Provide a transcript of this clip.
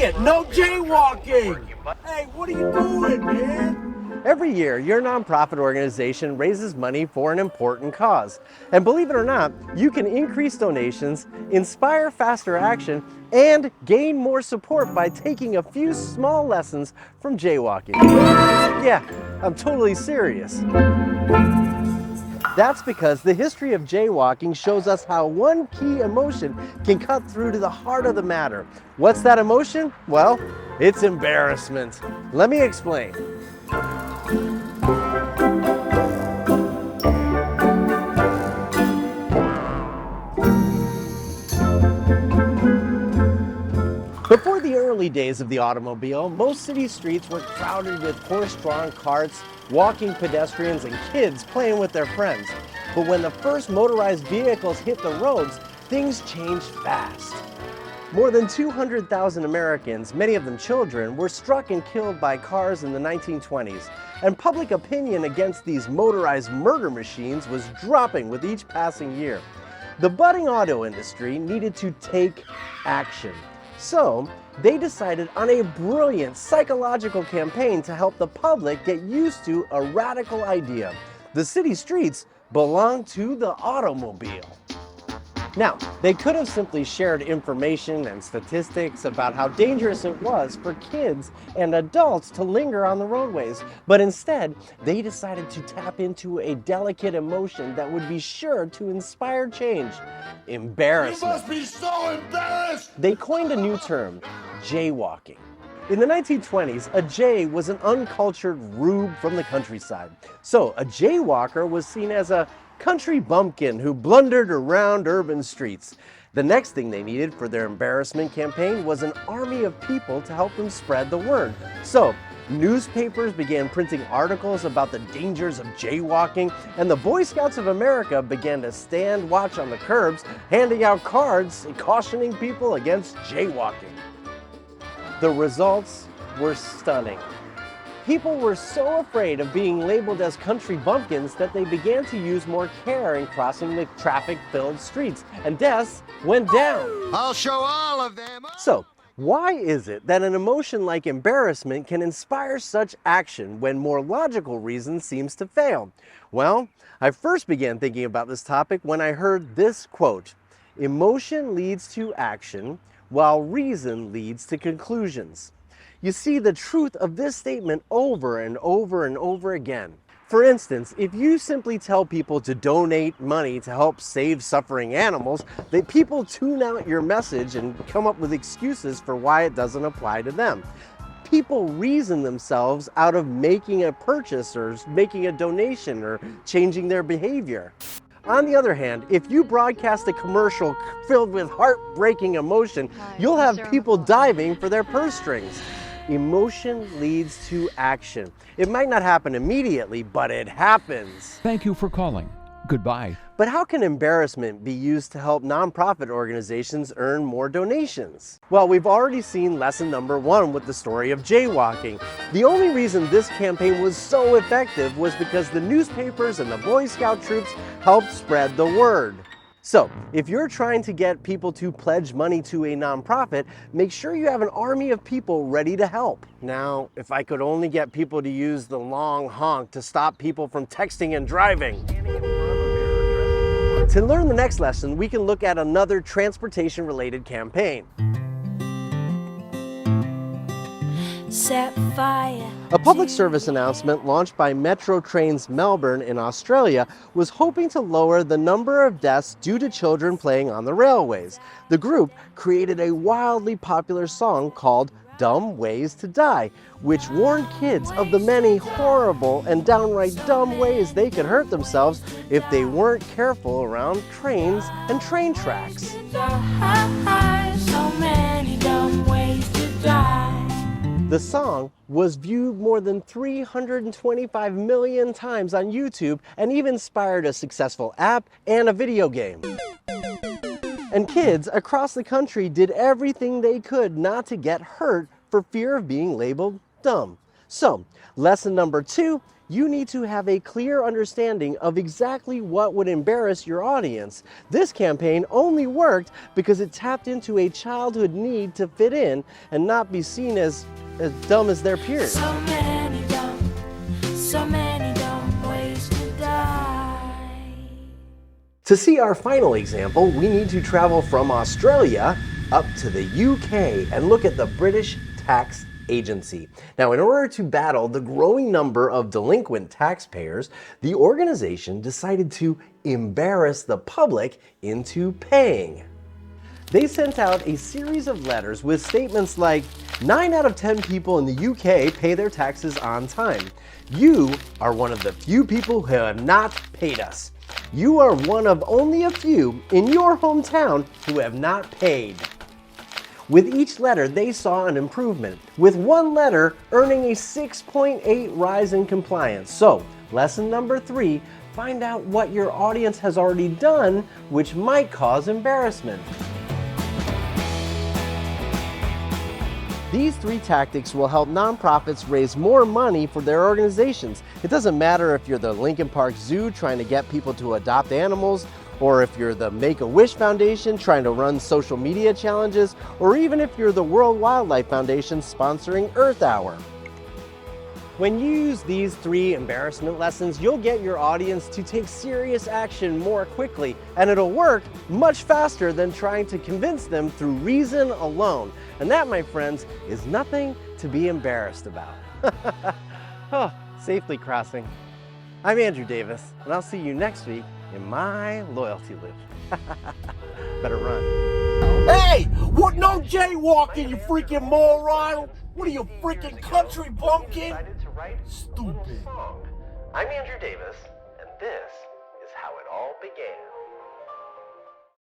it! No jaywalking! Hey, what are you doing, man? Every year, your nonprofit organization raises money for an important cause. And believe it or not, you can increase donations, inspire faster action, and gain more support by taking a few small lessons from jaywalking. Yeah, I'm totally serious. That's because the history of jaywalking shows us how one key emotion can cut through to the heart of the matter. What's that emotion? Well, it's embarrassment. Let me explain. Before the early days of the automobile, most city streets were crowded with horse-drawn carts, walking pedestrians, and kids playing with their friends. But when the first motorized vehicles hit the roads, things changed fast. More than 200,000 Americans, many of them children, were struck and killed by cars in the 1920s, and public opinion against these motorized murder machines was dropping with each passing year. The budding auto industry needed to take action. So, they decided on a brilliant psychological campaign to help the public get used to a radical idea. The city streets belong to the automobile. Now, they could have simply shared information and statistics about how dangerous it was for kids and adults to linger on the roadways, but instead, they decided to tap into a delicate emotion that would be sure to inspire change: embarrassment. You must be so embarrassed! They coined a new term: jaywalking. In the 1920s, a jay was an uncultured rube from the countryside. So a jaywalker was seen as a country bumpkin who blundered around urban streets. The next thing they needed for their embarrassment campaign was an army of people to help them spread the word. So newspapers began printing articles about the dangers of jaywalking, and the Boy Scouts of America began to stand watch on the curbs, handing out cards cautioning people against jaywalking. The results were stunning. People were so afraid of being labeled as country bumpkins that they began to use more care in crossing the traffic-filled streets, and deaths went down. I'll show all of them. So, why is it that an emotion like embarrassment can inspire such action when more logical reason seems to fail? Well, I first began thinking about this topic when I heard this quote: "Emotion leads to action, while reason leads to conclusions." You see the truth of this statement over and over and over again. For instance, if you simply tell people to donate money to help save suffering animals, people tune out your message and come up with excuses for why it doesn't apply to them. People reason themselves out of making a purchase or making a donation or changing their behavior. On the other hand, if you broadcast a commercial filled with heartbreaking emotion, you'll have people diving for their purse strings. Emotion leads to action. It might not happen immediately, but it happens. Thank you for calling. Goodbye. But how can embarrassment be used to help nonprofit organizations earn more donations? Well, we've already seen lesson number 1 with the story of jaywalking. The only reason this campaign was so effective was because the newspapers and the Boy Scout troops helped spread the word. So, if you're trying to get people to pledge money to a nonprofit, make sure you have an army of people ready to help. Now, if I could only get people to use the long honk to stop people from texting and driving. To learn the next lesson, we can look at another transportation-related campaign. Set fire. A public service announcement launched by Metro Trains Melbourne in Australia was hoping to lower the number of deaths due to children playing on the railways. The group created a wildly popular song called "Dumb Ways to Die," which warned kids of the many horrible and downright dumb ways they could hurt themselves if they weren't careful around trains and train tracks. So many dumb ways to die. The song was viewed more than 325 million times on YouTube and even inspired a successful app and a video game. And kids across the country did everything they could not to get hurt for fear of being labeled dumb. So, lesson number 2, you need to have a clear understanding of exactly what would embarrass your audience. This campaign only worked because it tapped into a childhood need to fit in and not be seen as dumb as their peers. So many dumb ways to die. To see our final example, we need to travel from Australia up to the UK and look at the British Tax Agency. Now, in order to battle the growing number of delinquent taxpayers, the organization decided to embarrass the public into paying. They sent out a series of letters with statements like, 9 out of 10 people in the UK pay their taxes on time. You are one of the few people who have not paid us. You are one of only a few in your hometown who have not paid. With each letter, they saw an improvement, with one letter earning a 6.8 rise in compliance. So, lesson number 3, find out what your audience has already done, which might cause embarrassment. These 3 tactics will help nonprofits raise more money for their organizations. It doesn't matter if you're the Lincoln Park Zoo trying to get people to adopt animals, or if you're the Make-A-Wish Foundation trying to run social media challenges, or even if you're the World Wildlife Foundation sponsoring Earth Hour. When you use these 3 embarrassment lessons, you'll get your audience to take serious action more quickly, and it'll work much faster than trying to convince them through reason alone. And that, my friends, is nothing to be embarrassed about. Oh, safely crossing. I'm Andrew Davis, and I'll see you next week in my loyalty loop. Better run. Hey, what? No jaywalking, you freaking moron! What are you, freaking country bumpkin? Stupid. I'm Andrew Davis, and this